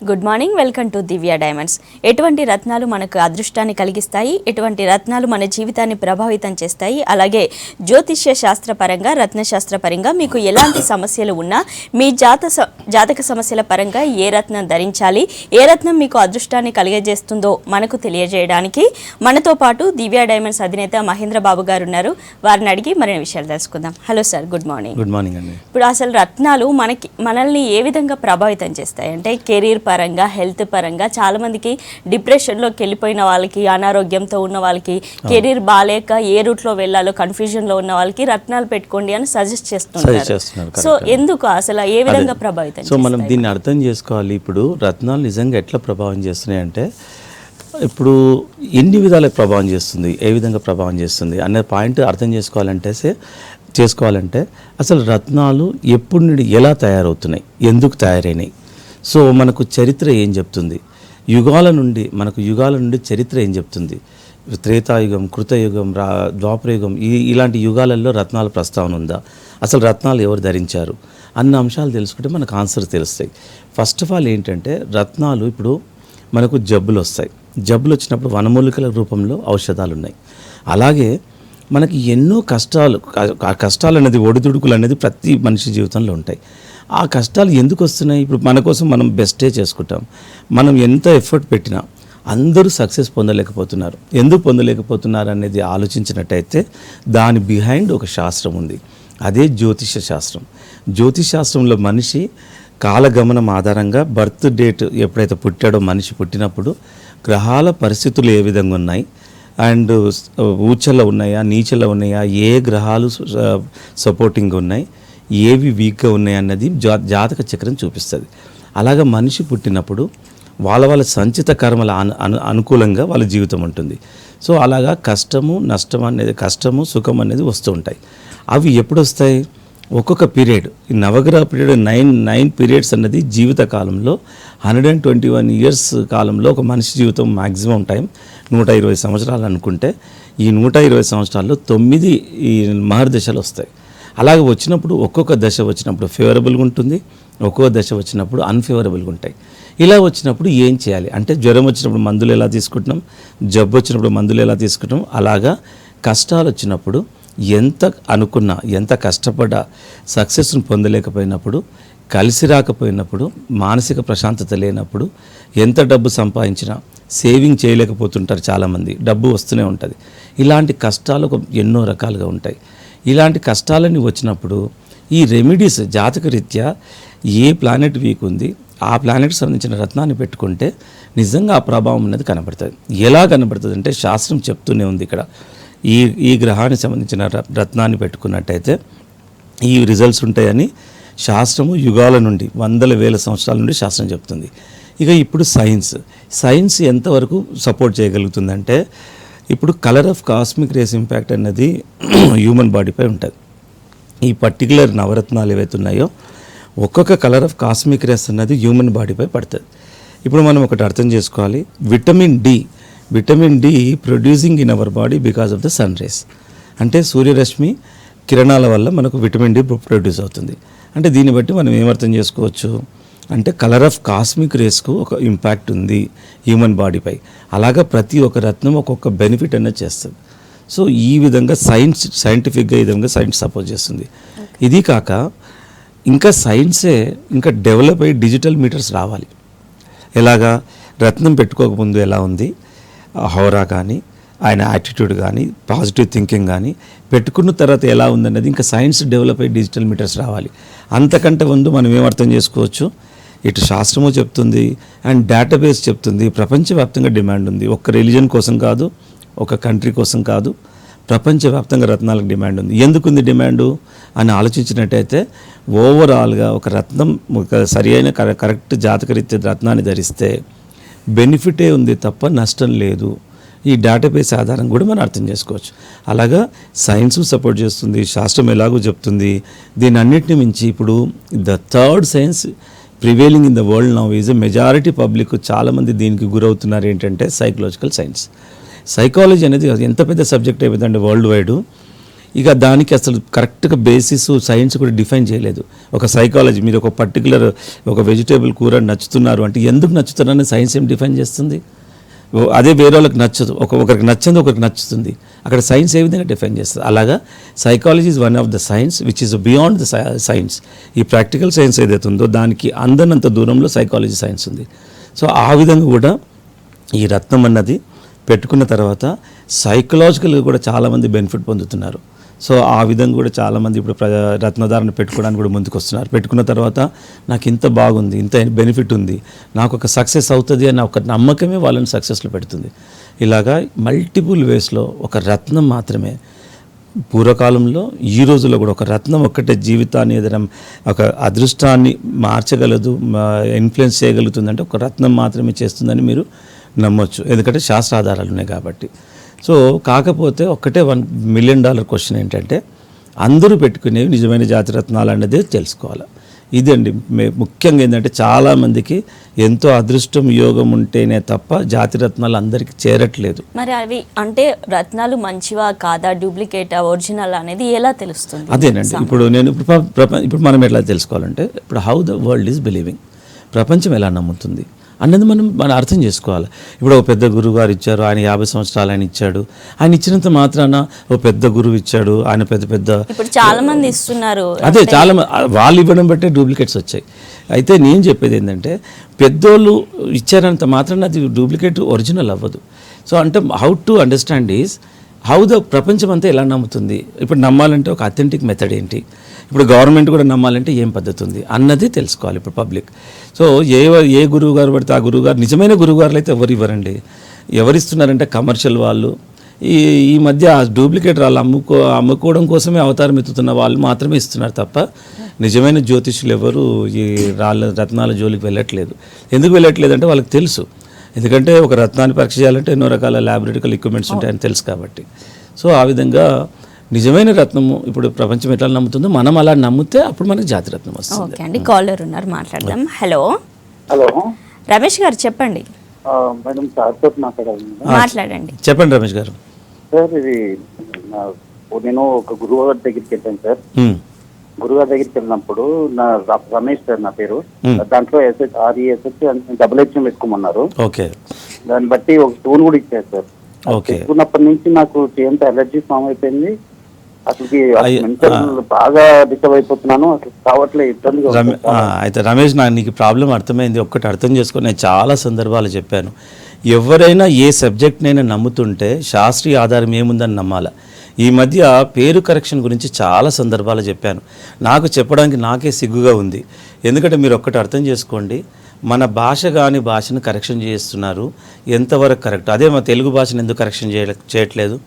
Good morning, welcome to Divya diamonds. ఎటువంటి రత్నాలు మనకు అదృష్టాన్ని కలిగిస్తాయి, ఎటువంటి రత్నాలు మన జీవితాన్ని ప్రభావితం చేస్తాయి, అలాగే జ్యోతిష్య శాస్త్రపరంగా రత్నశాస్త్రపరంగా మీకు ఎలాంటి సమస్యలు ఉన్నా మీ జాతక సమస్యల పరంగా ఏ రత్నం ధరించాలి, ఏ రత్నం మీకు అదృష్టాన్ని కలిగజేస్తుందో మనకు తెలియజేయడానికి మనతో పాటు దివ్య డైమండ్స్ అధినేత మహేంద్ర బాబు గారు ఉన్నారు. వారిని అడిగి మరిన్ని విషయాలు తెలుసుకుందాం. Hello sir, good morning. Good morning అండి. ఇప్పుడు అసలు రత్నాలు మనల్ని ఏ విధంగా ప్రభావితం చేస్తాయి అంటే కెరీర్ పరంగా, హెల్త్ పరంగా, చాలా మందికి డిప్రెషన్లోకి వెళ్ళిపోయిన వాళ్ళకి, అనారోగ్యంతో ఉన్న వాళ్ళకి, కెరీర్ బాలేక ఏ రూట్లో వెళ్ళాలో కన్ఫ్యూజన్లో ఉన్న వాళ్ళకి రత్నాలు పెట్టుకోండి అని సజెస్ట్ చేస్తున్నారు. సో ఎందుకు అసలు ఏ విధంగా ప్రభావితం? సో మనం దీన్ని అర్థం చేసుకోవాలి. ఇప్పుడు రత్నాలు నిజంగా ఎట్లా ప్రభావం చేస్తున్నాయి అంటే, ఇప్పుడు ఎన్ని విధాల ప్రభావం చేస్తుంది, ఏ విధంగా ప్రభావం చేస్తుంది అనే పాయింట్ అర్థం చేసుకోవాలంటే అసలు రత్నాలు ఎప్పుడు నుండి ఎలా తయారవుతున్నాయి, ఎందుకు తయారైనాయి, సో మనకు చరిత్ర ఏం చెప్తుంది, యుగాల నుండి చరిత్ర ఏం చెప్తుంది, త్రేతాయుగం, కృతయుగం, ద్వాపరయుగం, ఇలాంటి యుగాలలో రత్నాల ప్రస్తావన ఉందా, అసలు రత్నాలు ఎవరు ధరించారు అన్న అంశాలు తెలుసుకుంటే మనకు ఆన్సర్ తెలుస్తాయి. ఫస్ట్ ఆఫ్ ఆల్ ఏంటంటే, రత్నాలు ఇప్పుడు మనకు జబ్బులు వస్తాయి. జబ్బులు వచ్చినప్పుడు వనమూలికల రూపంలో ఔషధాలు ఉన్నాయి. అలాగే మనకి ఎన్నో కష్టాలు అనేది, ఒడిదుడుకులు అనేది ప్రతి మనిషి జీవితంలో ఉంటాయి. ఆ కష్టాలు ఎందుకు వస్తున్నాయి? ఇప్పుడు మన కోసం మనం బెస్టే చేసుకుంటాం. మనం ఎంత ఎఫర్ట్ పెట్టినా అందరూ సక్సెస్ పొందలేకపోతున్నారు. ఎందుకు పొందలేకపోతున్నారు అనేది ఆలోచించినట్టయితే దాని బిహైండ్ ఒక శాస్త్రం ఉంది. అదే జ్యోతిష శాస్త్రం. జ్యోతిష శాస్త్రంలో మనిషి కాలగమనం ఆధారంగా బర్త్ డేట్ ఎప్పుడైతే పుట్టాడో, మనిషి పుట్టినప్పుడు గ్రహాల పరిస్థితులు ఏ విధంగా ఉన్నాయి, అండ్ ఊచల్లో ఉన్నాయా, నీచల్లో ఉన్నాయా, ఏ గ్రహాలు సపోర్టింగ్గా ఉన్నాయి, ఏవి వీక్గా ఉన్నాయి అన్నది జాతక చక్రం చూపిస్తుంది. అలాగే మనిషి పుట్టినప్పుడు వాళ్ళ సంచిత కర్మల అనుకూలంగా వాళ్ళ జీవితం ఉంటుంది. సో అలాగా కష్టము సుఖం అనేది వస్తూ ఉంటాయి. అవి ఎప్పుడు వస్తాయి? ఒక్కొక్క పీరియడ్, ఈ నవగ్రహ పీరియడ్ 9 పీరియడ్స్ అన్నది జీవిత కాలంలో 121 ఇయర్స్ కాలంలో ఒక మనిషి జీవితం మ్యాక్సిమం టైం 120 సంవత్సరాలు అనుకుంటే, ఈ 120 సంవత్సరాల్లో 9 ఈ మహర్దశలు వస్తాయి. అలాగే వచ్చినప్పుడు ఒక్కొక్క దశ వచ్చినప్పుడు ఫేవరబుల్గా ఉంటుంది, ఒక్కొక్క దశ వచ్చినప్పుడు అన్ఫేవరబుల్గా ఉంటాయి. ఇలా వచ్చినప్పుడు ఏం చేయాలి అంటే, జ్వరం వచ్చినప్పుడు మందులు ఎలా తీసుకుంటున్నాం, జబ్బు వచ్చినప్పుడు మందులు ఎలా తీసుకుంటాం, అలాగా కష్టాలు వచ్చినప్పుడు ఎంత అనుకున్నా, ఎంత కష్టపడ్డా సక్సెస్ను పొందలేకపోయినప్పుడు, కలిసి రాకపోయినప్పుడు, మానసిక ప్రశాంతత లేనప్పుడు, ఎంత డబ్బు సంపాదించినా సేవింగ్ చేయలేకపోతుంటారు చాలామంది, డబ్బు వస్తూనే ఉంటుంది. ఇలాంటి కష్టాలు ఎన్నో రకాలుగా ఉంటాయి. ఇలాంటి కష్టాలన్నీ వచ్చినప్పుడు ఈ రెమెడీస్ జాతకరీత్యా ఏ ప్లానెట్ వీక్ ఉంది, ఆ ప్లానెట్కి సంబంధించిన రత్నాన్ని పెట్టుకుంటే నిజంగా ఆ ప్రభావం అనేది కనబడుతుంది. ఎలా కనబడుతుంది అంటే, శాస్త్రం చెప్తూనే ఉంది ఇక్కడ, ఈ గ్రహానికి సంబంధించిన రత్నాన్ని పెట్టుకున్నట్టయితే ఈ రిజల్ట్స్ ఉంటాయని శాస్త్రము యుగాల నుండి, వందల వేల సంవత్సరాల నుండి శాస్త్రం చెప్తుంది. ఇక ఇప్పుడు సైన్స్ ఎంతవరకు సపోర్ట్ చేయగలుగుతుందంటే, ఇప్పుడు colour of cosmic rays impact అనేది హ్యూమన్ బాడీపై ఉంటుంది. ఈ పర్టికులర్ నవరత్నాలు ఏవైతే ఉన్నాయో, ఒక్కొక్క కలర్ ఆఫ్ కాస్మిక్ రేస్ అన్నది హ్యూమన్ బాడీపై పడుతుంది. ఇప్పుడు మనం ఒకటి అర్థం చేసుకోవాలి, vitamin D producing in our body because of the sun rays. అంటే సూర్యరశ్మి కిరణాల వల్ల మనకు విటమిన్ డి ప్రొడ్యూస్ అవుతుంది. అంటే దీన్ని బట్టి మనం ఏమర్థం చేసుకోవచ్చు అంటే, కలర్ ఆఫ్ కాస్మిక్ రేస్కు ఒక ఇంపాక్ట్ ఉంది హ్యూమన్ బాడీపై. అలాగా ప్రతి ఒక్క రత్నం ఒక్కొక్క బెనిఫిట్ అనేది చేస్తుంది. సో ఈ విధంగా సైంటిఫిక్గా ఈ విధంగా సైన్స్ సపోర్ట్ చేస్తుంది. ఇది కాక ఇంకా సైన్సే ఇంకా డెవలప్ అయ్యి డిజిటల్ మీటర్స్ రావాలి. ఎలాగా, రత్నం పెట్టుకోకముందు ఎలా ఉంది హౌరా కానీ, ఆయన యాటిట్యూడ్ కానీ, పాజిటివ్ థింకింగ్ కానీ, పెట్టుకున్న తర్వాత ఎలా ఉందన్నది ఇంకా సైన్స్ డెవలప్ అయ్యి డిజిటల్ మీటర్స్ రావాలి. అంతకంటే ముందు మనం ఏమర్థం చేసుకోవచ్చు, ఇటు శాస్త్రము చెప్తుంది అండ్ డేటాబేస్ చెప్తుంది, ప్రపంచవ్యాప్తంగా డిమాండ్ ఉంది. ఒక్క రిలీజన్ కోసం కాదు, ఒక కంట్రీ కోసం కాదు, ప్రపంచవ్యాప్తంగా రత్నాలకు డిమాండ్ ఉంది. ఎందుకుంది డిమాండు అని ఆలోచించినట్టయితే, ఓవరాల్గా ఒక రత్నం, ఒక సరి అయిన కరెక్ట్ జాతకరీత్యా రత్నాన్ని ధరిస్తే బెనిఫిటే ఉంది తప్ప నష్టం లేదు. ఈ డేటాబేస్ ఆధారం కూడా మనం అర్థం చేసుకోవచ్చు. అలాగా సైన్స్ సపోర్ట్ చేస్తుంది, శాస్త్రం ఎలాగో చెప్తుంది. దీని అన్నిటిని మించి ఇప్పుడు the third science prevailing in the world now is a majority public చాలామంది దీనికి గురవుతున్నారు. ఏంటంటే సైకలాజికల్ సైన్స్. సైకాలజీ అనేది ఎంత పెద్ద సబ్జెక్ట్ అయిపోయిందంటే వరల్డ్ వైడ్, ఇక దానికి అసలు కరెక్ట్గా బేసిస్ సైన్స్ కూడా డిఫైన్ చేయలేదు. ఒక సైకాలజీ, మీరు ఒక పర్టికులర్ ఒక వెజిటేబుల్ కూర నచ్చుతున్నారు అంటే ఎందుకు నచ్చుతున్నారని సైన్స్ ఏం డిఫైన్ చేస్తుంది? అదే వేరే వాళ్ళకి నచ్చదు, ఒకరికి నచ్చదు ఒకరికి నచ్చుతుంది. అక్కడ సైన్స్ ఏ విధంగా డిఫైన్ చేస్తుంది? అలాగా psychology is one of the science which is beyond the science. ఈ ప్రాక్టికల్ సైన్స్ ఏదైతే ఉందో దానికి అందనంత దూరంలో సైకాలజీ సైన్స్ ఉంది. సో ఆ విధంగా కూడా ఈ రత్నం అన్నది పెట్టుకున్న తర్వాత సైకలాజికల్గా కూడా చాలామంది బెనిఫిట్ పొందుతున్నారు. సో ఆ విధంగా కూడా చాలామంది ఇప్పుడు రత్నధారణ పెట్టుకోవడానికి కూడా ముందుకు వస్తున్నారు. పెట్టుకున్న తర్వాత నాకు ఇంత బాగుంది, ఇంత బెనిఫిట్ ఉంది, నాకు ఒక సక్సెస్ అవుతుంది అన్న ఒక నమ్మకమే వాళ్ళని సక్సెస్లో పెడుతుంది. ఇలాగా మల్టిపుల్ వేస్లో ఒక రత్నం మాత్రమే పూర్వకాలంలో ఈ రోజుల్లో కూడా ఒక రత్నం ఒక్కటే జీవితాన్ని ఏదైనా ఒక అదృష్టాన్ని మార్చగలదు, ఇన్ఫ్లుయెన్స్ చేయగలుగుతుందంటే ఒక రత్నం మాత్రమే చేస్తుందని మీరు నమ్మొచ్చు. ఎందుకంటే శాస్త్ర ఆధారాలు ఉన్నాయి కాబట్టి. సో కాకపోతే ఒక్కటే $1 మిలియన్ క్వశ్చన్ ఏంటంటే అందరూ పెట్టుకునేవి నిజమైన జాతిరత్నాలు అన్నదే తెలుసుకోవాలి. ఇదండి ముఖ్యంగా ఏంటంటే చాలామందికి ఎంతో అదృష్టం యోగం ఉంటేనే తప్ప జాతిరత్నాలు అందరికీ చేరట్లేదు. మరి అవి అంటే రత్నాలు మంచివా కాదా, డూప్లికేటా ఒరిజినల్ అనేది ఎలా తెలుస్తుంది? అదేనండి ఇప్పుడు నేను ఇప్పుడు మనం ఎట్లా తెలుసుకోవాలంటే ఇప్పుడు how the world is believing, ప్రపంచం ఎలా నమ్ముతుంది అన్నది మనం అర్థం చేసుకోవాలి. ఇప్పుడు ఒక పెద్ద గురువు గారు ఇచ్చారు, ఆయన 50 సంవత్సరాలు ఆయన ఇచ్చాడు, ఆయన ఇచ్చినంత మాత్రాన ఓ పెద్ద గురువు ఇచ్చాడు, ఆయన పెద్ద ఇప్పుడు చాలా మంది ఇస్తున్నారు. అదే చాలా వాళ్ళు ఇవ్వడం బట్టే డూప్లికేట్స్ వచ్చాయి. అయితే నేను చెప్పేది ఏంటంటే పెద్దోళ్ళు ఇచ్చారంత మాత్రాన అది డూప్లికేట్ ఒరిజినల్ అవ్వదు. సో అంటే how to understand is how the ప్రపంచం అంతా ఎలా నమ్ముతుంది. ఇప్పుడు నమ్మాలంటే ఒక అథెంటిక్ మెథడ్ ఏంటి, ఇప్పుడు గవర్నమెంట్ కూడా నమ్మాలంటే ఏం పద్ధతి ఉంది అన్నది తెలుసుకోవాలి ఇప్పుడు పబ్లిక్. సో ఏ గురువు గారు పడితే ఆ గురువు గారు, నిజమైన గురువు గారులు అయితే ఎవరు ఇవ్వరండి. ఎవరిస్తున్నారంటే కమర్షియల్ వాళ్ళు, ఈ మధ్య డూప్లికేట్ రాళ్ళు అమ్ముకోవడం కోసమే అవతారం ఎత్తుతున్న వాళ్ళు మాత్రమే ఇస్తున్నారు తప్ప నిజమైన జ్యోతిష్యులు ఎవరు ఈ రత్నాల జోలికి వెళ్ళట్లేదు. ఎందుకు వెళ్ళట్లేదు అంటే వాళ్ళకి తెలుసు, ఎందుకంటే ఒక రత్నాన్ని పరీక్ష చేయాలంటే ఎన్నో రకాల ల్యాబొరేటరీ ఎక్విప్మెంట్స్ ఉంటాయని తెలుసు కాబట్టి. సో ఆ విధంగా నిజమైన రత్నము ఇప్పుడు ప్రపంచం ఎట్లా నమ్ముతుందో మనం అలా నమ్మితే అప్పుడు మనకి జాతిరత్నం వస్తుంది. ఓకే అండి, కాలర్ ఉన్నారు, మాట్లాడదాం. హలో హలో రమేష్ గారు చెప్పండి. మేడం సార్తో మాట్లాడాలి. మాట్లాడండి. చెప్పండి రమేష్ గారు. సార్ ఇది నేను ఒక గురువు గారి దగ్గరికి వెళ్ళాను సార్. గురుగారి దగ్గరికి వెళ్ళినప్పుడు నా రమేష్ సార్ నా పేరు, దాంట్లో RESH పెట్టుకోమన్నారు. ఓకే, దాన్ని బట్టి ఒక స్టోన్ కూడా ఇచ్చారు సార్. పెట్టుకున్నప్పటి నుంచి నాకు చేయంత అలర్జీ ఫామ్ అయిపోయింది. అసలు బాగా డిస్టర్బ్ అయిపోతున్నాను, అసలు కావట్లేదు, ఇబ్బంది. అయితే రమేష్, నీకు ప్రాబ్లం అర్థమైంది. ఒక్కటి అర్థం చేసుకొని నేను చాలా సందర్భాలు చెప్పాను, ఎవరైనా ఏ సబ్జెక్ట్నైనా నమ్ముతుంటే శాస్త్రీయ ఆధారం ఏముందని నమ్మాలి. ఈ మధ్య పేరు కరెక్షన్ గురించి చాలా సందర్భాలు చెప్పాను. నాకు చెప్పడానికి నాకే సిగ్గుగా ఉంది. ఎందుకంటే మీరు ఒక్కటి అర్థం చేసుకోండి, మన భాష కాని భాషను కరెక్షన్ చేస్తున్నారు, ఎంతవరకు కరెక్ట్. అదే మన తెలుగు భాషను ఎందుకు కరెక్షన్ చేయట్లేదు?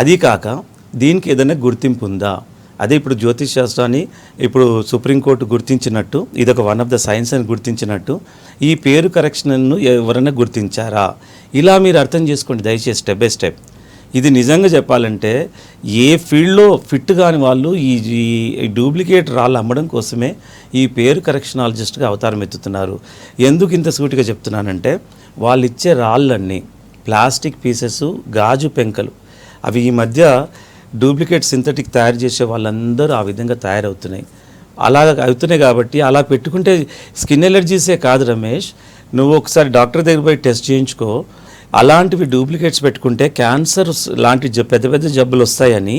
అది కాక దీనికి ఏదైనా గుర్తింపు ఉందా? అదే ఇప్పుడు జ్యోతిష్ శాస్త్రాన్ని ఇప్పుడు సుప్రీంకోర్టు గుర్తించినట్టు, ఇదొక వన్ ఆఫ్ ద సైన్స్ అని గుర్తించినట్టు ఈ పేరు కరెక్షన్ను ఎవరైనా గుర్తించారా? ఇలా మీరు అర్థం చేసుకోండి దయచేసి, స్టెప్ బై స్టెప్. ఇది నిజంగా చెప్పాలంటే ఏ ఫీల్డ్లో ఫిట్ కాని వాళ్ళు ఈ డూప్లికేట్ రాళ్ళు అమ్మడం కోసమే ఈ పేరు కరెక్షనాలజిస్ట్గా అవతారం ఎత్తుతున్నారు. ఎందుకు ఇంత సూటిగా చెప్తున్నానంటే వాళ్ళు ఇచ్చే రాళ్ళన్నీ ప్లాస్టిక్ పీసెస్, గాజు పెంకలు, అవి ఈ మధ్య డూప్లికేట్ సింథటిక్ తయారు చేసే వాళ్ళందరూ ఆ విధంగా తయారవుతున్నాయి. అలా అవుతున్నాయి కాబట్టి అలా పెట్టుకుంటే స్కిన్ ఎలర్జీసే కాదు రమేష్, నువ్వు ఒకసారి డాక్టర్ దగ్గర పోయి టెస్ట్ చేయించుకో. అలాంటివి డూప్లికేట్స్ పెట్టుకుంటే క్యాన్సర్ లాంటి పెద్ద పెద్ద జబ్బులు వస్తాయని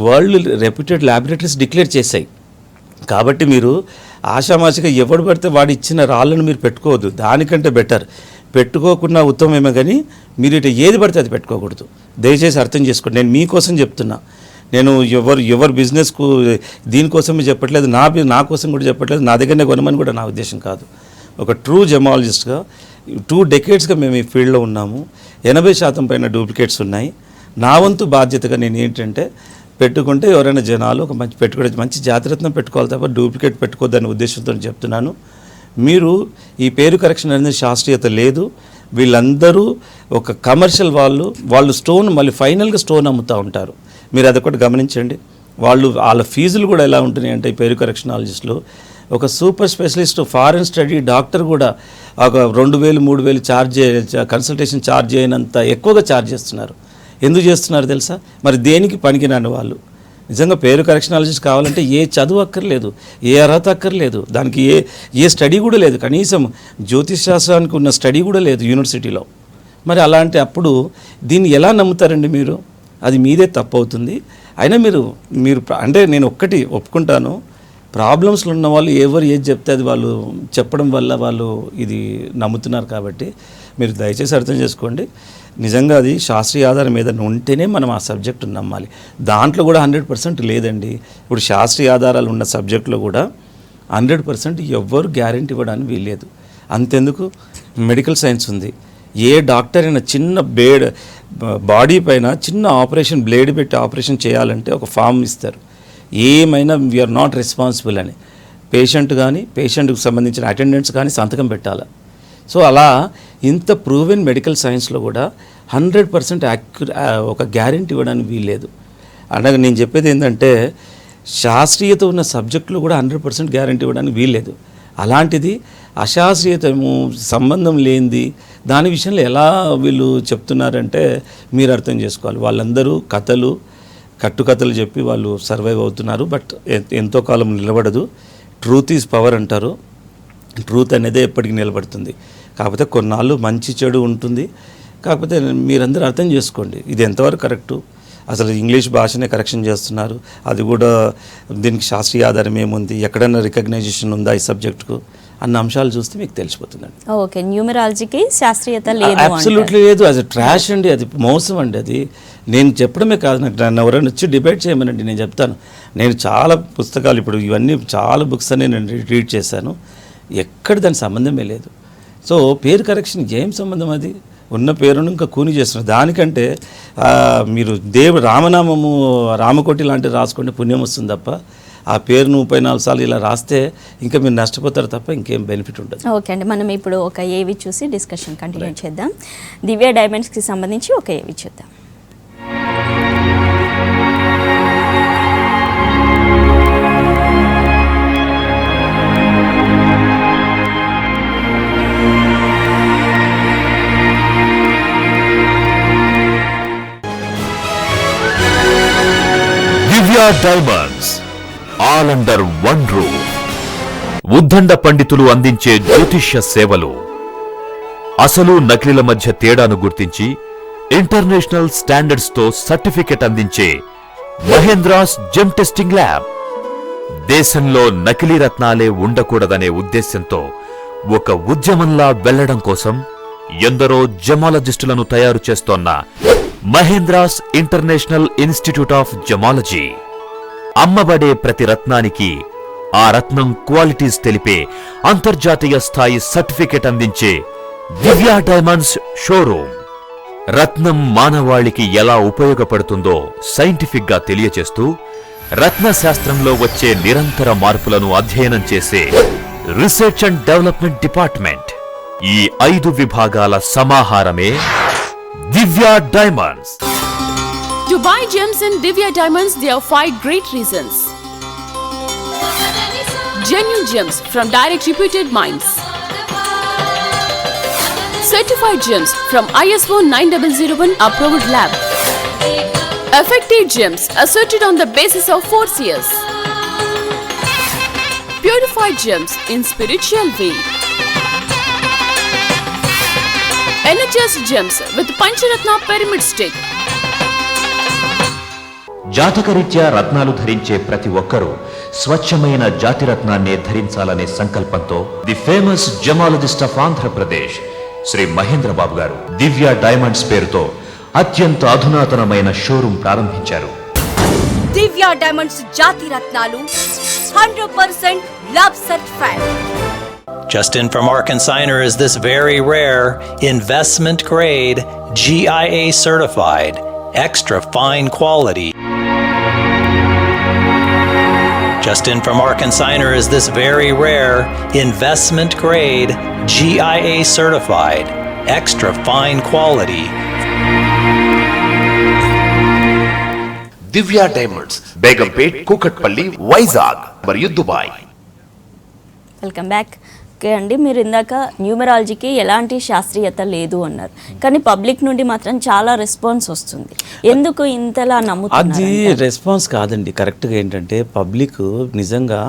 వరల్డ్ రెప్యూటెడ్ ల్యాబొరేటరీస్ డిక్లేర్ చేశాయి. కాబట్టి మీరు ఆషామాషిగా ఎవడు పడితే వాడు ఇచ్చిన రాళ్ళను మీరు పెట్టుకోవద్దు. దానికంటే బెటర్ పెట్టుకోకుండా ఉత్తమమేమో కానీ మీరు ఇటు ఏది పడితే అది పెట్టుకోకూడదు. దయచేసి అర్థం చేసుకోండి. నేను మీకోసం చెప్తున్నా, నేను ఎవరు బిజినెస్కు దీనికోసమే చెప్పట్లేదు, నా కోసం కూడా చెప్పట్లేదు, నా దగ్గరనే కొనమని కూడా నా ఉద్దేశం కాదు. ఒక ట్రూ జెమాలజిస్ట్గా 2 డెకేడ్స్గా మేము ఈ ఫీల్డ్లో ఉన్నాము. 80% పైన డూప్లికేట్స్ ఉన్నాయి. నా వంతు బాధ్యతగా నేను ఏంటంటే పెట్టుకుంటే ఎవరైనా జనాలు ఒక మంచి జాతిరత్నం పెట్టుకోవాలి తప్ప డూప్లికేట్ పెట్టుకోవద్దనే ఉద్దేశంతో చెప్తున్నాను. మీరు ఈ పేరు కరెక్షన్ అనేది శాస్త్రీయత లేదు. వీళ్ళందరూ ఒక కమర్షియల్ వాళ్ళు స్టోన్ మళ్ళీ ఫైనల్గా స్టోన్ అమ్ముతూ ఉంటారు. మీరు అదొకటి గమనించండి. వాళ్ళ ఫీజులు కూడా ఎలా ఉంటున్నాయి అంటే ఈ పేరు కరెక్షనాలజిస్టులు ఒక super specialist foreign study doctor కూడా ఒక 2000-3000 కన్సల్టేషన్ ఛార్జ్ చేయనంత ఎక్కువగా ఛార్జ్ చేస్తున్నారు. ఎందుకు చేస్తున్నారు తెలుసా? మరి దేనికి పనికిరాని వాళ్ళు నిజంగా పేరు కరెక్షనాలజిస్ట్ కావాలంటే ఏ చదువు అక్కర్లేదు, ఏ అర్హత అక్కర్లేదు, దానికి ఏ స్టడీ కూడా లేదు, కనీసం జ్యోతిష్ శాస్త్రానికి ఉన్న స్టడీ కూడా లేదు యూనివర్సిటీలో. మరి అలాంటి అప్పుడు దీన్ని ఎలా నమ్ముతారండి మీరు? అది మీదే తప్పు అవుతుంది. అయినా మీరు అంటే నేను ఒక్కటి ఒప్పుకుంటాను, ప్రాబ్లమ్స్లో ఉన్న వాళ్ళు ఎవరు ఏది చెప్తే అది వాళ్ళు చెప్పడం వల్ల వాళ్ళు ఇది నమ్ముతున్నారు. కాబట్టి మీరు దయచేసి అర్థం చేసుకోండి, నిజంగా అది శాస్త్రీయ ఆధారం ఏదైనా ఉంటేనే మనం ఆ సబ్జెక్టును నమ్మాలి. దాంట్లో కూడా 100% లేదండి. ఇప్పుడు శాస్త్రీయ ఆధారాలు ఉన్న సబ్జెక్టులో కూడా 100% ఎవ్వరు గ్యారెంటీ ఇవ్వడానికి వీల్లేదు. అంతెందుకు, మెడికల్ సైన్స్ ఉంది. ఏ డాక్టర్ అయినా చిన్న బాడీ పైన చిన్న ఆపరేషన్, బ్లేడ్ పెట్టి ఆపరేషన్ చేయాలంటే ఒక ఫామ్ ఇస్తారు, ఏమైనా వీఆర్ నాట్ రెస్పాన్సిబుల్ అని. పేషెంట్కి సంబంధించిన అటెండెంట్స్ కానీ సంతకం పెట్టాలి. సో అలా ఇంత ప్రూవెన్ మెడికల్ సైన్స్లో కూడా 100% ఒక గ్యారెంటీ ఇవ్వడానికి వీల్లేదు. అనగా నేను చెప్పేది ఏంటంటే, శాస్త్రీయత ఉన్న సబ్జెక్టులు కూడా 100% గ్యారెంటీ ఇవ్వడానికి వీల్లేదు. అలాంటిది అశాస్త్రీయతము, సంబంధం లేనిది దాని విషయంలో ఎలా వీళ్ళు చెప్తున్నారంటే మీరు అర్థం చేసుకోవాలి. వాళ్ళందరూ కట్టుకథలు చెప్పి వాళ్ళు సర్వైవ్ అవుతున్నారు. బట్ ఎంతో కాలం నిలబడదు. ట్రూత్ ఈజ్ పవర్ అంటారు. ట్రూత్ అనేదే ఎప్పటికీ నిలబడుతుంది. కాకపోతే కొన్నాళ్ళు మంచి చెడు ఉంటుంది. కాకపోతే మీరందరూ అర్థం చేసుకోండి, ఇది ఎంతవరకు కరెక్టు. అసలు ఇంగ్లీష్ భాషనే కరెక్షన్ చేస్తున్నారు, అది కూడా దీనికి శాస్త్రీయ ఆధారం ఏముంది, ఎక్కడైనా రికగ్నైజేషన్ ఉందా ఈ సబ్జెక్టుకు అన్న అంశాలు చూస్తే మీకు తెలిసిపోతుందండి. ఓకే, న్యూమరాలజీకి శాస్త్రీయత లేదు, అబ్సల్యూట్లీ లేదు. అది ట్రాష్ అండి, అది మోసం అండి. అది నేను చెప్పడమే కాదు, నాకు నన్ను ఎవరైనా వచ్చి డిబేట్ చేయమనండి, నేను చెప్తాను. నేను చాలా పుస్తకాలు, ఇప్పుడు ఇవన్నీ చాలా బుక్స్ అని నేను రీడ్ చేశాను, ఎక్కడ దాని సంబంధమే లేదు. సో పేరు కరెక్షన్ ఏం సంబంధం? అది ఉన్న పేరును ఇంకా కూని చేస్తున్నారు. దానికంటే మీరు రామనామము, రామకోటి లాంటివి రాసుకుంటే పుణ్యం వస్తుంది తప్ప, ఆ పేరును 34 సార్లు ఇలా రాస్తే ఇంకా మీరు నష్టపోతారు తప్ప ఇంకేం బెనిఫిట్ ఉంటుంది. ఓకే అండి, మనం ఇప్పుడు ఒక ఏవి చూసి డిస్కషన్ కంటిన్యూ చేద్దాం. దివ్య డైమండ్స్కి సంబంధించి ఒక ఏవి చూద్దాం. Divya diamonds, all under one roof. ఉద్దండ పండితులు అందించే జ్యోతిష్య సేవలు, అసలు నకిలీల మధ్య తేడాను గుర్తించి ఇంటర్నేషనల్ స్టాండర్డ్స్ తో సర్టిఫికెట్ అందించే మహేంద్రాస్ జెమ్ టెస్టింగ్ ల్యాబ్. దేశంలో నకిలీ రత్నాలే ఉండకూడదనే ఉద్దేశ్యంతో ఒక ఉద్యమంలా వెళ్లడం కోసం ఎందరో జమాలజిస్టులను తయారు చేస్తోన్న మహేంద్రాస్ ఇంటర్నేషనల్ ఇన్స్టిట్యూట్ ఆఫ్ జమాలజీ. అమ్మబడే ప్రతి రత్నానికి ఆ రత్నం క్వాలిటీస్ తెలిపే అంతర్జాతీయ స్థాయి సర్టిఫికెట్ అందించే దివ్య డైమండ్స్ షోరూమ్. రత్నం మానవాళికి ఎలా ఉపయోగపడుతుందో సైంటిఫిక్ గా తెలియచేస్తూ రత్న శాస్త్రంలో వచ్చే నిరంతర మార్పులను అధ్యయనం చేసే రీసెర్చ్ అండ్ డెవలప్మెంట్ డిపార్ట్మెంట్. ఈ 5 విభాగాల సమాహారమే దివ్య diamonds. To buy gems in Divya Diamonds, there are 5 great reasons. Genuine gems from direct reputed mines. Certified gems from ISO 9001 approved lab. Effective gems asserted on the basis of 4 C's. Purified gems in spiritual way. Energized gems with Pancharatna pyramid stick. జాతకరీత్యా రత్నాలు ధరించే ప్రతి ఒక్కరూ స్వచ్ఛమైన జాతి రత్నాన్నే ధరించాలనే సంకల్పంతో the famous gemmologist of Andhra Pradesh Shri Mahindra బాబు గారు దివ్య diamonds పేరుతో అత్యంత అధునాతనమైన షోరూం ప్రారంభించారు. దివ్య డైమండ్స్ జాతి రత్నాలు 100% lab certified. Just in from our consignor is this very rare investment grade GIA certified extra fine quality. Just in from our consignor is this very rare investment grade GIA certified extra fine quality. Divya diamonds, Begumpet, Kukatpally, Vizag మరియు Dubai. Welcome back. Okay అండి, మీరు ఇందాక న్యూమరాలజీకి ఎలాంటి శాస్త్రీయత లేదు అన్నారు, కానీ public నుండి మాత్రం చాలా రెస్పాన్స్ వస్తుంది. ఎందుకు ఇంతలా నమ్ముతున్నారు? అది రెస్పాన్స్ కాదండి. కరెక్ట్గా ఏంటంటే పబ్లిక్ నిజంగా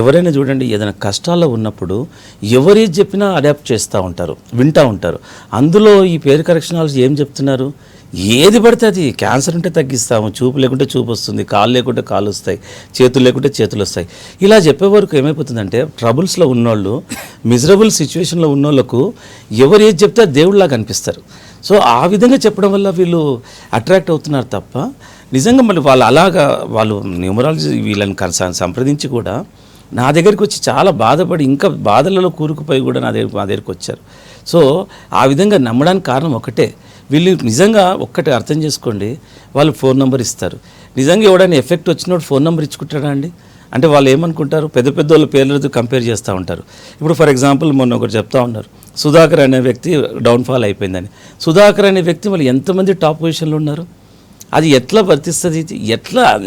ఎవరైనా చూడండి, ఏదైనా కష్టాల్లో ఉన్నప్పుడు ఎవరేది చెప్పినా అడాప్ట్ చేస్తూ ఉంటారు, వింటూ ఉంటారు. అందులో ఈ పేరు కరెక్షనాలజీ ఏం చెప్తున్నారు? ఏది పడితే అది, క్యాన్సర్ ఉంటే తగ్గిస్తాము, చూపు లేకుంటే చూపు వస్తుంది, కాళ్ళు లేకుంటే కాళ్ళు వస్తాయి, చేతులు లేకుంటే చేతులు వస్తాయి. ఇలా చెప్పే వరకు ఏమైపోతుందంటే ట్రబుల్స్లో ఉన్నోళ్ళు, మిజరబుల్ సిచ్యువేషన్లో ఉన్నోళ్ళకు ఎవరు ఏది చెప్తే అది దేవుడిలాగా అనిపిస్తారు. సో ఆ విధంగా చెప్పడం వల్ల వీళ్ళు అట్రాక్ట్ అవుతున్నారు తప్ప నిజంగా మళ్ళీ వాళ్ళు న్యూమరాలజీ వీళ్ళని సంప్రదించి కూడా నా దగ్గరికి వచ్చి చాలా బాధపడి ఇంకా బాధలలో కూరుకుపోయి కూడా మా దగ్గరికి వచ్చారు. సో ఆ విధంగా నమ్మడానికి కారణం ఒకటే, వీళ్ళు నిజంగా ఒక్కటి అర్థం చేసుకోండి, వాళ్ళు ఫోన్ నెంబర్ ఇస్తారు. నిజంగా ఎవడైనా ఎఫెక్ట్ వచ్చినప్పుడు ఫోన్ నెంబర్ ఇచ్చుకుంటాడా అండి? అంటే వాళ్ళు ఏమనుకుంటారు, పెద్ద పెద్ద వాళ్ళ పేర్లతో కంపేర్ చేస్తూ ఉంటారు. ఇప్పుడు ఫర్ ఎగ్జాంపుల్ మొన్న ఒకటి చెప్తా ఉన్నారు, సుధాకర్ అనే వ్యక్తి డౌన్ఫాల్ అయిపోయిందని. సుధాకర్ అనే వ్యక్తి వాళ్ళు ఎంతమంది టాప్ పొజిషన్లో ఉన్నారు? అది ఎట్లా వర్తిస్తుంది?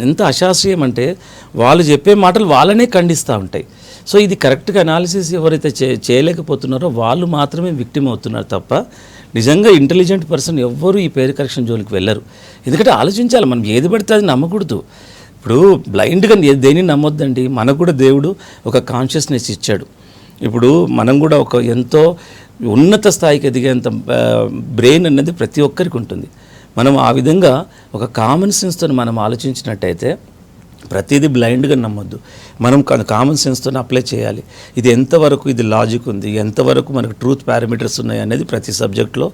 ఎంత అశాస్త్రీయం అంటే వాళ్ళు చెప్పే మాటలు వాళ్ళనే ఖండిస్తూ ఉంటాయి. సో ఇది కరెక్ట్గా అనాలిసిస్ ఎవరైతే చేయలేకపోతున్నారో వాళ్ళు మాత్రమే విక్టిమ్ అవుతున్నారు తప్ప నిజంగా ఇంటెలిజెంట్ పర్సన్ ఎవ్వరూ ఈ పేరు కరెక్షన్ జోలికి వెళ్ళరు. ఎందుకంటే ఆలోచించాలి, మనం ఏది పడితే అది నమ్మకూడదు. ఇప్పుడు బ్లైండ్గా దేన్ని నమ్మొద్దండి. మనకు కూడా దేవుడు ఒక కాన్షియస్నెస్ ఇచ్చాడు. ఇప్పుడు మనం కూడా ఒక ఎంతో ఉన్నత స్థాయికి ఎదిగేంత బ్రెయిన్ అనేది ప్రతి ఒక్కరికి ఉంటుంది. మనం ఆ విధంగా ఒక కామన్ సెన్స్తో మనం ఆలోచించినట్టయితే ప్రతిదీ బ్లైండ్గా నమ్మొద్దు. మనం కామన్ సెన్స్తో అప్లై చేయాలి. ఇది ఎంతవరకు ఇది లాజిక్ ఉంది, ఎంతవరకు మనకు ట్రూత్ పారామీటర్స్ ఉన్నాయి అనేది ప్రతి సబ్జెక్ట్లో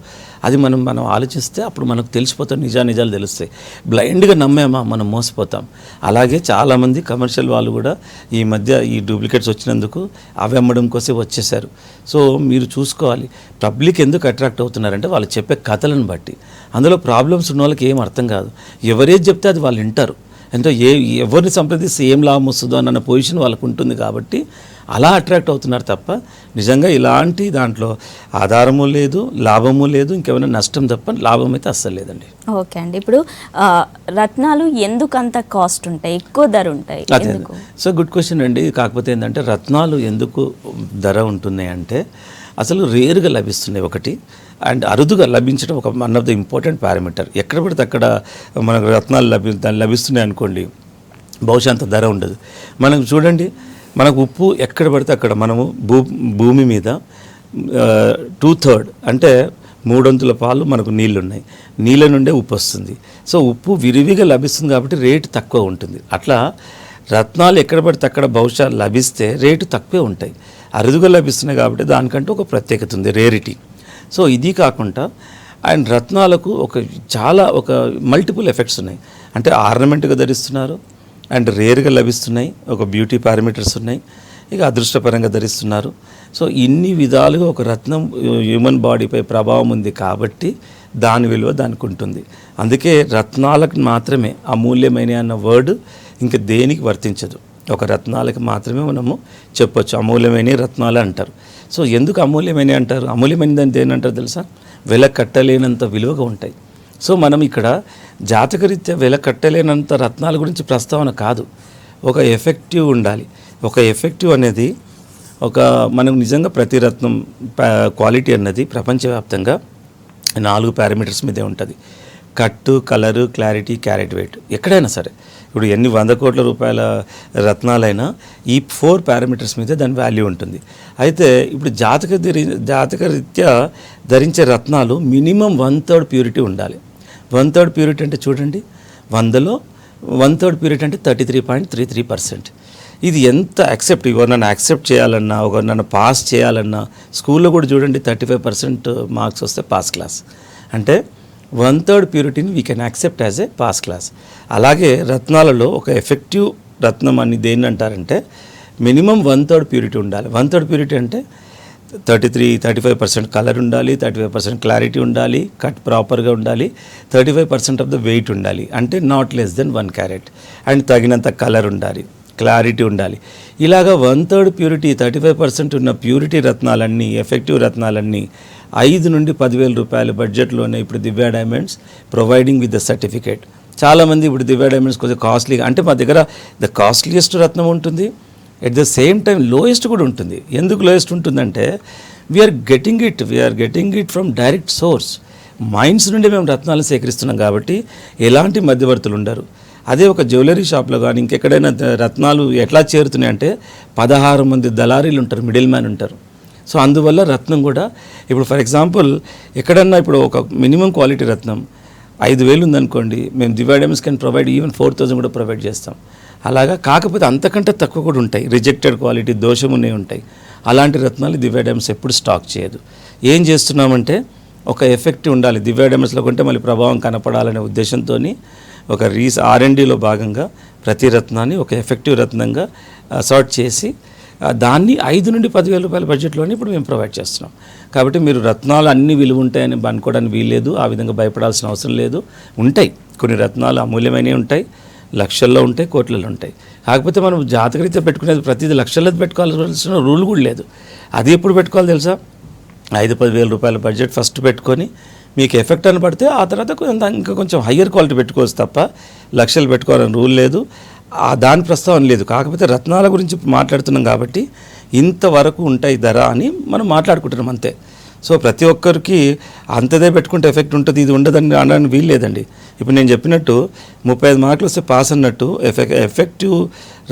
అది మనం ఆలోచిస్తే అప్పుడు మనకు తెలిసిపోతాం, నిజాలు తెలుస్తాయి. బ్లైండ్గా నమ్మేమా మనం మోసపోతాం. అలాగే చాలామంది కమర్షియల్ వాళ్ళు కూడా ఈ మధ్య ఈ డూప్లికేట్స్ వచ్చినందుకు అవి అమ్మడం కోసం వచ్చేసారు. సో మీరు చూసుకోవాలి, పబ్లిక్ ఎందుకు అట్రాక్ట్ అవుతున్నారంటే వాళ్ళు చెప్పే కథలను బట్టి. అందులో ప్రాబ్లమ్స్ ఉన్న వాళ్ళకి ఏం అర్థం కాదు, ఎవరేది చెప్తే అది వాళ్ళు వింటారు. అంటే ఎవరిని సంప్రదిస్తే ఏం లాభం వస్తుందో అన్న పొజిషన్ వాళ్ళకు ఉంటుంది కాబట్టి అలా అట్రాక్ట్ అవుతున్నారు తప్ప నిజంగా ఇలాంటి దాంట్లో ఆధారము లేదు, లాభము లేదు, ఇంకేమైనా నష్టం తప్ప లాభం అయితే అస్సలు లేదండి. ఓకే అండి, ఇప్పుడు రత్నాలు ఎందుకు అంత కాస్ట్ ఉంటాయి, ఎక్కువ ధర ఉంటాయి? సో గుడ్ క్వశ్చన్ అండి. కాకపోతే ఏంటంటే రత్నాలు ఎందుకు ధర ఉంటున్నాయి అంటే అసలు రేరుగా లభిస్తున్నాయి ఒకటి, అండ్ అరుదుగా లభించడం ఒక one of the important parameter. ఎక్కడ పడితే అక్కడ మనకు రత్నాలు లభిస్తున్నాయి అనుకోండి, బహుశా అంత ధర ఉండదు. మనం చూడండి, మనకు ఉప్పు ఎక్కడ పడితే అక్కడ మనము భూమి మీద 2/3 అంటే 3/4 పాలు మనకు నీళ్ళు ఉన్నాయి, నీళ్ళ నుండే ఉప్పు వస్తుంది. సో ఉప్పు విరివిగా లభిస్తుంది కాబట్టి రేటు తక్కువ ఉంటుంది. అట్లా రత్నాలు ఎక్కడ పడితే అక్కడ బహుశా లభిస్తే రేటు తక్కువే ఉంటాయి. అరుదుగా లభిస్తున్నాయి కాబట్టి దానికంటే ఒక ప్రత్యేకత ఉంది, రేరిటీ. సో ఇది కాకుండా అండ్ రత్నాలకు ఒక మల్టిపుల్ ఎఫెక్ట్స్ ఉన్నాయి. అంటే ఆర్నమెంట్గా ధరిస్తున్నారు, అండ్ రేర్గా లభిస్తున్నాయి, ఒక బ్యూటీ పారామీటర్స్ ఉన్నాయి, ఇక అదృష్టపరంగా ధరిస్తున్నారు. సో ఇన్ని విధాలుగా ఒక రత్నం హ్యూమన్ బాడీపై ప్రభావం ఉంది కాబట్టి దాని విలువ దానికి ఉంటుంది. అందుకే రత్నాలకు మాత్రమే అమూల్యమైన అన్న వర్డ్ ఇంకా దేనికి వర్తించదు. ఒక రత్నాలకు మాత్రమే మనము చెప్పొచ్చు అమూల్యమైన రత్నాలు అంటారు. సో ఎందుకు అమూల్యమైన అంటారు? అమూల్యమైనదని దేనంటారు తెలుసా? వెల కట్టలేనంత విలువగా ఉంటాయి. సో మనం ఇక్కడ జాతకరీత్యా వెల కట్టలేనంత రత్నాల గురించి ప్రస్తావన కాదు, ఒక ఎఫెక్టివ్ ఉండాలి. ఒక ఎఫెక్టివ్ అనేది మనం నిజంగా ప్రతి రత్నం క్వాలిటీ అన్నది ప్రపంచవ్యాప్తంగా 4 పారామీటర్స్ మీదే ఉంటుంది. కట్టు, కలరు, క్లారిటీ, క్యారెట్ వెయిట్. ఎక్కడైనా సరే ఇప్పుడు ఎన్ని 100 కోట్ల రూపాయల రత్నాలైనా ఈ 4 పారామీటర్స్ మీద దాని వాల్యూ ఉంటుంది. అయితే ఇప్పుడు జాతకరీత్యా ధరించే రత్నాలు మినిమం 1/3 ప్యూరిటీ ఉండాలి. 1/3 ప్యూరిటీ అంటే చూడండి, 100లో 1/3 ప్యూరిటీ అంటే 33.33%. ఇది ఎంత నన్ను యాక్సెప్ట్ చేయాలన్నా, నన్ను పాస్ చేయాలన్నా స్కూల్లో కూడా చూడండి 35% మార్క్స్ వస్తే పాస్ క్లాస్. అంటే 1/3 ప్యూరిటీని we can accept as a pass class. అలాగే రత్నాలలో ఒక ఎఫెక్టివ్ రత్నం అని దేన్ని అంటారంటే మినిమం 1/3 ప్యూరిటీ ఉండాలి. 1/3 ప్యూరిటీ అంటే 35% కలర్ ఉండాలి, 35% క్లారిటీ ఉండాలి, కట్ ప్రాపర్గా ఉండాలి, 35% ఆఫ్ ద వెయిట్ ఉండాలి, అంటే not less than 1 carrot, and తగినంత కలర్ ఉండాలి, క్లారిటీ ఉండాలి. ఇలాగా 1/3 ప్యూరిటీ 35% ఉన్న ప్యూరిటీ రత్నాలన్నీ, ఎఫెక్టివ్ రత్నాలన్నీ 5 నుండి 10,000 రూపాయల బడ్జెట్లోనే ఇప్పుడు Divya diamonds providing with the certificate. చాలామంది ఇప్పుడు దివ్య డైమండ్స్ కొంచెం కాస్ట్లీగా, అంటే మా దగ్గర ద కాస్ట్లీయెస్ట్ రత్నం ఉంటుంది at the same time lowest కూడా ఉంటుంది. ఎందుకు లోయెస్ట్ ఉంటుందంటే we are getting it from direct source. Mines నుండి మేము రత్నాలు సేకరిస్తున్నాం కాబట్టి ఎలాంటి మధ్యవర్తులు ఉండరు. అదే ఒక జ్యువెలరీ షాప్లో కానీ ఇంకెక్కడైనా రత్నాలు ఎట్లా చేరుతున్నాయంటే 16 మంది దళారీలు ఉంటారు, మిడిల్ మ్యాన్ ఉంటారు. సో అందువల్ల రత్నం కూడా ఇప్పుడు ఫర్ ఎగ్జాంపుల్ ఎక్కడన్నా ఇప్పుడు ఒక మినిమం క్వాలిటీ రత్నం 5,000 ఉందనుకోండి, మేము దివ్య డైమండ్స్ కెన్ ప్రొవైడ్ ఈవెన్ 4,000 కూడా ప్రొవైడ్ చేస్తాం. అలాగా కాకపోతే అంతకంటే తక్కువ కూడా ఉంటాయి, రిజెక్టెడ్ క్వాలిటీ దోషం ఉన్నవి ఉంటాయి. అలాంటి రత్నాలు దివ్య డైమండ్స్ ఎప్పుడు స్టాక్ చేయదు. ఏం చేస్తున్నామంటే ఒక ఎఫెక్ట్ ఉండాలి, దివ్య డైమండ్స్లో కొంటే మళ్ళీ ప్రభావం కనపడాలనే ఉద్దేశంతో ఒక R&Dలో భాగంగా ప్రతి రత్నాన్ని ఒక ఎఫెక్టివ్ రత్నంగా సార్ట్ చేసి దాన్ని 5 నుండి 10,000 రూపాయల బడ్జెట్లోనే ఇప్పుడు మేము ప్రొవైడ్ చేస్తున్నాం. కాబట్టి మీరు రత్నాలు అన్ని విలువ ఉంటాయని అనుకోవడానికి వీల్లేదు, ఆ విధంగా భయపడాల్సిన అవసరం లేదు. ఉంటాయి కొన్ని రత్నాలు అమూల్యమైనవి ఉంటాయి, లక్షల్లో ఉంటాయి, కోట్లలో ఉంటాయి. కాకపోతే మనం జాతకరీత్యా పెట్టుకునేది ప్రతిదీ లక్షల్లో పెట్టుకోవాల్సిన రూల్ కూడా లేదు. అది ఎప్పుడు పెట్టుకోవాలి తెలుసా? 5-10,000 రూపాయల బడ్జెట్ ఫస్ట్ పెట్టుకొని మీకు ఎఫెక్ట్ అని పడితే ఆ తర్వాత ఇంకా కొంచెం హయ్యర్ క్వాలిటీ పెట్టుకోవచ్చు తప్ప లక్షలు పెట్టుకోవాలని రూల్ లేదు, దాని ప్రస్తావన లేదు. కాకపోతే రత్నాల గురించి మాట్లాడుతున్నాం కాబట్టి ఇంతవరకు ఉంటాయి ధర అని మనం మాట్లాడుకుంటున్నాం అంతే. సో ప్రతి ఒక్కరికి అంతదే పెట్టుకుంటే ఎఫెక్ట్ ఉంటుంది, ఇది ఉండదని అనడానికి వీలు లేదండి. ఇప్పుడు నేను చెప్పినట్టు 35 మార్కులు వస్తే పాస్ అన్నట్టు ఎఫెక్టివ్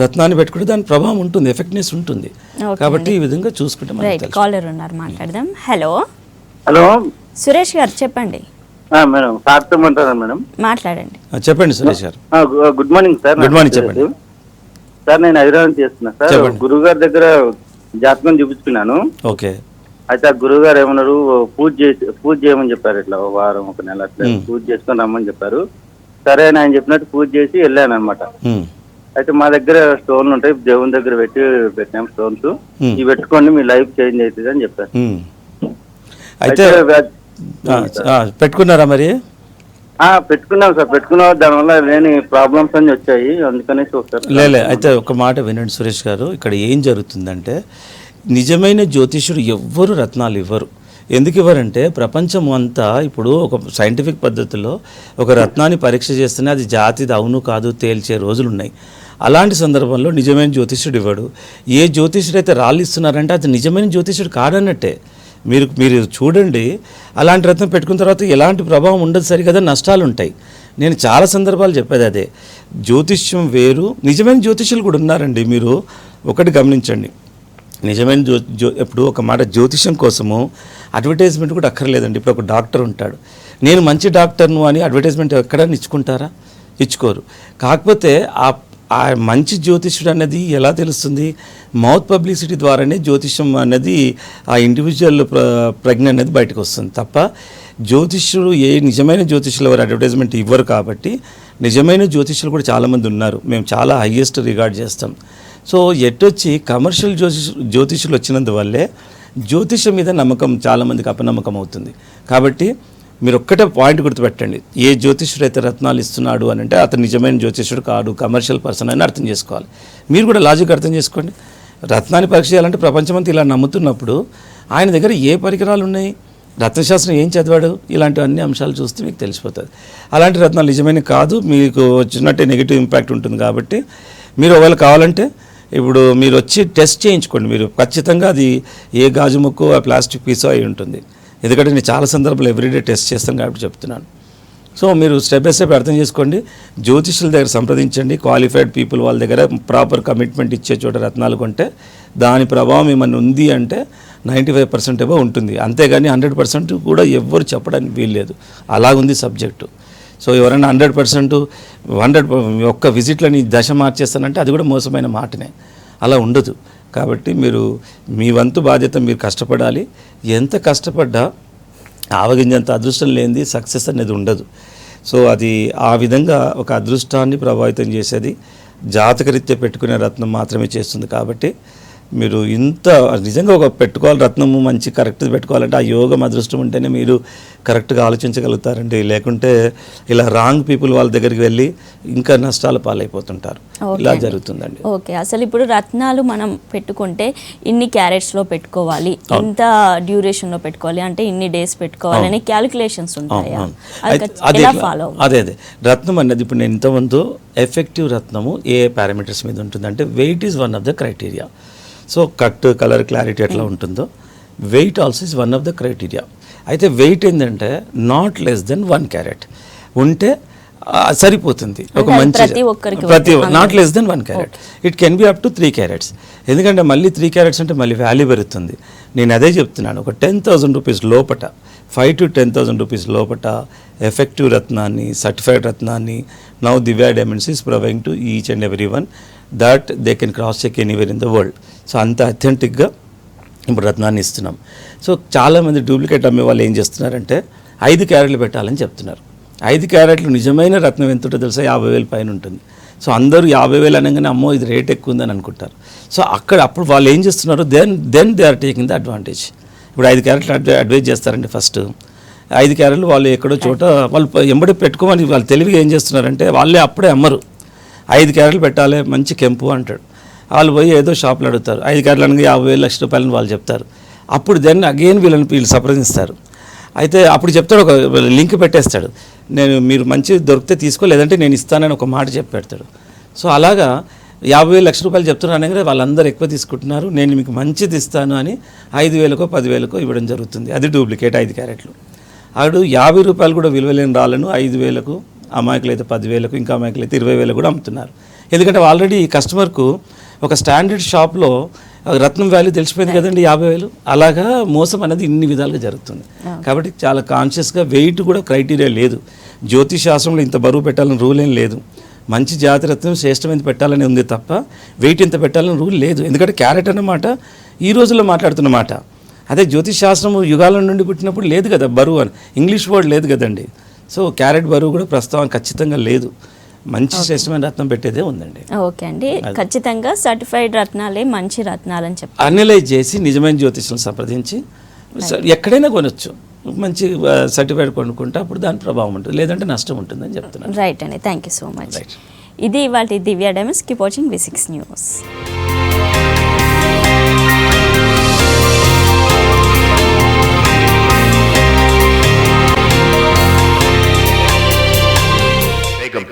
రత్నాన్ని పెట్టుకుంటే దాని ప్రభావం ఉంటుంది, ఎఫెక్ట్నెస్ ఉంటుంది. కాబట్టి ఈ విధంగా చూసుకుంటే రైట్. కాలర్ ఉన్నారు, మాట్లాడదాం. హలో హలో సురేష్ గారు చెప్పండి. మేడం సార్తమంటారా మేడం? మాట్లాడండి. చెప్పండి సురేష్ గారు. Good morning sir. Good morning, చెప్పండి సార్. నేను హైదరాబాద్ చేస్తున్నా సార్. గురువు గారి దగ్గర జాతకం చూపించుకున్నాను. ఓకే. అయితే ఆ గురువు గారు ఏమన్నారు, పూజ చేయమని చెప్పారు. ఇట్లా వారం ఒక నెల అట్లా పూజ చేసుకొని రమ్మని చెప్పారు. సరే అని ఆయన చెప్పినట్టు పూజ చేసి వెళ్ళాను అనమాట. అయితే మా దగ్గర స్టోన్లు ఉంటాయి, దేవుని దగ్గర పెట్టినాం స్టోన్స్, ఇవి పెట్టుకోండి మీ లైఫ్ చేంజ్ అవుతుంది అని చెప్పారు. అయితే పెట్టుకున్నారా మరి? పెట్టుకున్నాం సార్. పెట్టుకున్నాం, దానివల్ల లేని ప్రాబ్లమ్స్ అన్ని వచ్చాయి, అందుకనేసి ఒకసారి లేలే. అయితే ఒక మాట వినండి సురేష్ గారు, ఇక్కడ ఏం జరుగుతుందంటే నిజమైన జ్యోతిష్యుడు ఎవ్వరు రత్నాలు ఇవ్వరు. ఎందుకు ఇవ్వరంటే ప్రపంచం అంతా ఇప్పుడు ఒక సైంటిఫిక్ పద్ధతిలో ఒక రత్నాన్ని పరీక్ష చేస్తేనే అది జాతిది అవును కాదు తేల్చే రోజులు ఉన్నాయి. అలాంటి సందర్భంలో నిజమైన జ్యోతిష్యుడు ఇవ్వడు. ఏ జ్యోతిష్యుడు అయితే రాళ్ళు ఇస్తున్నారంటే అది నిజమైన జ్యోతిష్యుడు కాదన్నట్టే. మీరు చూడండి, అలాంటి రత్నం పెట్టుకున్న తర్వాత ఎలాంటి ప్రభావం ఉండదు, సరికదా నష్టాలు ఉంటాయి. నేను చాలా సందర్భాలు చెప్పేది అదే. జ్యోతిష్యం వేరు, నిజమైన జ్యోతిష్యులు కూడా ఉన్నారండి. మీరు ఒకటి గమనించండి, నిజమైన ఇప్పుడు ఒక మాట జ్యోతిష్యం కోసము అడ్వర్టైజ్మెంట్ కూడా అక్కర్లేదండి. ఇప్పుడు ఒక డాక్టర్ ఉంటాడు, నేను మంచి డాక్టర్ను అని అడ్వర్టైజ్మెంట్ ఎక్కడైనా ఇచ్చుకుంటారా? ఇచ్చుకోరు. కాకపోతే ఆ మంచి జ్యోతిష్యుడు అనేది ఎలా తెలుస్తుంది? మౌత్ పబ్లిసిటీ ద్వారానే జ్యోతిష్యం అనేది ఆ ఇండివిజువల్ ప్రజ్ఞ అనేది బయటకు వస్తుంది తప్ప జ్యోతిష్యుడు నిజమైన జ్యోతిష్యులు ఎవరు అడ్వర్టైజ్మెంట్ ఇవ్వరు. కాబట్టి నిజమైన జ్యోతిష్యులు కూడా చాలామంది ఉన్నారు, మేము చాలా హయ్యెస్ట్ రిగార్డ్ చేస్తాం. సో ఎట్టొచ్చి కమర్షియల్ జ్యోతిష్యులు వచ్చినందువల్లే జ్యోతిష్యం మీద నమ్మకం చాలామందికి అపనమ్మకం అవుతుంది. కాబట్టి మీరు ఒక్కటే పాయింట్ గుర్తుపెట్టండి, ఏ జ్యోతిష్యుడు అయితే రత్నాలు ఇస్తున్నాడు అని అంటే అతను నిజమైన జ్యోతిష్యుడు కాదు, కమర్షియల్ పర్సన్ అని అర్థం చేసుకోవాలి. మీరు కూడా లాజిక్ అర్థం చేసుకోండి. రత్నాన్ని పరీక్ష చేయాలంటే ప్రపంచమంతా ఇలా నమ్ముతున్నప్పుడు ఆయన దగ్గర ఏ పరికరాలు ఉన్నాయి, రత్నశాస్త్రం ఏం చదివాడు, ఇలాంటి అన్ని అంశాలు చూస్తే మీకు తెలిసిపోతుంది. అలాంటి రత్నాలు నిజమైన కాదు, మీకు వచ్చినట్టే నెగిటివ్ ఇంపాక్ట్ ఉంటుంది. కాబట్టి మీరు ఒకవేళ కావాలంటే ఇప్పుడు మీరు వచ్చి టెస్ట్ చేయించుకోండి. మీరు ఖచ్చితంగా అది ఏ గాజు ముక్కో ఆ ప్లాస్టిక్ పీసో అయి ఉంటుంది. ఎందుకంటే నేను చాలా సందర్భాలు ఎవ్రీడే టెస్ట్ చేస్తాను కాబట్టి చెప్తున్నాను. సో మీరు స్టెప్ బై స్టెప్ అర్థం చేసుకోండి. జ్యోతిష్యుల దగ్గర సంప్రదించండి, క్వాలిఫైడ్ పీపుల్ వాళ్ళ దగ్గర ప్రాపర్ కమిట్మెంట్ ఇచ్చే చోట రత్నాలు కొంటే దాని ప్రభావం ఏమన్నా ఉంది అంటే 95% ఏవో ఉంటుంది. అంతేగాని 100% కూడా ఎవ్వరు చెప్పడానికి వీల్లేదు. అలాగుంది సబ్జెక్టు. సో ఎవరైనా 100% ఒక్క విజిట్లని దశ మార్చేస్తానంటే అది కూడా మోసమైన మాటనే, అలా ఉండదు. కాబట్టి మీరు మీ వంతు బాధ్యత మీరు కష్టపడాలి. ఎంత కష్టపడ్డా ఆవగింజంత అదృష్టం లేనిది సక్సెస్ అనేది ఉండదు. సో అది ఆ విధంగా ఒక అదృష్టాన్ని ప్రభావితం చేసేది జాతకరీత్యా పెట్టుకునే రత్నం మాత్రమే చేస్తుంది. కాబట్టి మీరు ఇంత నిజంగా ఒక పెట్టుకోవాలి రత్నము మంచి కరెక్ట్ పెట్టుకోవాలంటే ఆ యోగం అదృష్టం ఉంటేనే మీరు కరెక్ట్గా ఆలోచించగలుగుతారండి. లేకుంటే ఇలా రాంగ్ పీపుల్ వాళ్ళ దగ్గరికి వెళ్ళి ఇంకా నష్టాల పాలైపోతుంటారు. ఇలా జరుగుతుందండి. ఓకే, అసలు ఇప్పుడు రత్నాలు మనం పెట్టుకుంటే ఇన్ని క్యారెట్స్లో పెట్టుకోవాలి, ఇంత డ్యూరేషన్లో పెట్టుకోవాలి, అంటే ఇన్ని డేస్ పెట్టుకోవాలి అని క్యాలిక్యులేషన్స్ ఉంటాయి. అదే రత్నం అన్నది ఇప్పుడు నేను ఇంతకుముందు ఎఫెక్టివ్ రత్నము ఏ పారామీటర్స్ మీద ఉంటుందంటే weight is one of the criteria. So cut, colour, clarity ఎట్లా ఉంటుందో weight also is one of the criteria. అయితే వెయిట్ ఏంటంటే నాట్ లెస్ దెన్ 1 క్యారెట్ ఉంటే సరిపోతుంది. ఒక మంచి ప్రతి not less than 1 carat. It can be up to 3 carats. ఎందుకంటే మళ్ళీ 3 క్యారెట్స్ అంటే మళ్ళీ వాల్యూ పెరుగుతుంది. నేను అదే చెప్తున్నాను, ఒక 10,000 రూపీస్ లోపట, 5,000 to 10,000 రూపీస్ లోపట ఎఫెక్టివ్ రత్నాన్ని, సర్టిఫైడ్ రత్నాన్ని now Divya diamonds is providing to each and every one that they can cross check anywhere in the world. So అంత అథెంటిక్గా ఇప్పుడు రత్నాన్ని ఇస్తున్నాం. సో చాలామంది డూప్లికేట్ అమ్మే వాళ్ళు ఏం చేస్తున్నారంటే 5 క్యారెట్లు పెట్టాలని చెప్తున్నారు. 5 క్యారెట్లు నిజమైన రత్నం ఎంత ఉంటుందో తెలుసా? 50,000 పైన ఉంటుంది. సో అందరూ 50,000 అనగానే అమ్మో ఇది రేట్ ఎక్కువ ఉందని అనుకుంటారు. సో అప్పుడు వాళ్ళు ఏం చేస్తున్నారు, then they are taking the advantage. ఇప్పుడు 5 క్యారెట్లు అడ్వైజ్ చేస్తారండి. ఫస్ట్ 5 క్యారెట్లు వాళ్ళు ఎక్కడో చోట వాళ్ళు ఎంబడి పెట్టుకోమని వాళ్ళు తెలివిగా ఏం చేస్తున్నారంటే వాళ్ళే అప్పుడే అమ్మరు. 5 క్యారెట్లు పెట్టాలి మంచి కెంపు అంటాడు. వాళ్ళు పోయి ఏదో షాప్లో అడుగుతారు, 5 క్యారెట్లు అనగా 50,000 లక్ష రూపాయలని వాళ్ళు చెప్తారు. అప్పుడు దెన్ అగైన్ వీళ్ళు సంప్రదిస్తారు. అయితే అప్పుడు చెప్తాడు, ఒక లింక్ పెట్టేస్తాడు, మీరు మంచి దొరికితే తీసుకో, లేదంటే నేను ఇస్తానని ఒక మాట చెప్పి పెడతాడు. సో అలాగా 50,000 లక్ష రూపాయలు చెప్తున్నాను అనగానే వాళ్ళందరూ ఎక్కువ తీసుకుంటున్నారు. నేను మీకు మంచిది ఇస్తాను అని 5,000కో 10,000కో ఇవ్వడం జరుగుతుంది. అది డూప్లికేట్ 5 క్యారెట్లు. ఆడు 50 రూపాయలు కూడా విలువలేని రాళ్ళను 5,000కు, అమాయకులు అయితే 10,000కు, ఇంకా అమాయకులు అయితే 20,000 కూడా అమ్ముతున్నారు. ఎందుకంటే ఆల్రెడీ ఈ కస్టమర్కు ఒక స్టాండర్డ్ షాప్లో రత్నం వాల్యూ తెలిసిపోయింది కదండి 50,000. అలాగా మోసం అనేది ఇన్ని విధాలుగా జరుగుతుంది. కాబట్టి చాలా కాన్షియస్గా వెయిట్ కూడా క్రైటీరియా లేదు. జ్యోతిష్ శాస్త్రంలో ఇంత బరువు పెట్టాలని రూల్ ఏం లేదు. మంచి జాతి రత్నం శ్రేష్టమైన పెట్టాలని ఉంది తప్ప వెయిట్ ఇంత పెట్టాలని రూల్ లేదు. ఎందుకంటే క్యారెట్ అన్నమాట ఈ రోజుల్లో మాట్లాడుతున్నమాట. అదే జ్యోతిష్ శాస్త్రం యుగాల నుండి పుట్టినప్పుడు లేదు కదా బరువు అని, ఇంగ్లీష్ వర్డ్ లేదు కదండి. సో క్యారెట్ బరువు కూడా ప్రస్తుతం ఖచ్చితంగా లేదు. మంచి శ్రేష్టమైన రత్నం పెట్టేదే ఉందండి. ఓకే అండి, ఖచ్చితంగా సర్టిఫైడ్ రత్నాలే మంచి రత్నాలని చెప్పి అనలైజ్ చేసి నిజమైన జ్యోతిష్యులను సంప్రదించి ఎక్కడైనా కొనొచ్చు. మంచి సర్టిఫైడ్ కొనుక్కుంటే అప్పుడు దాని ప్రభావం ఉంటుంది, లేదంటే నష్టం ఉంటుందని చెప్తున్నాను. రైట్ అండి, థ్యాంక్ యూ సో మచ్. ఇది ఇవాళ Divya diamonds. Keep watching V6 news.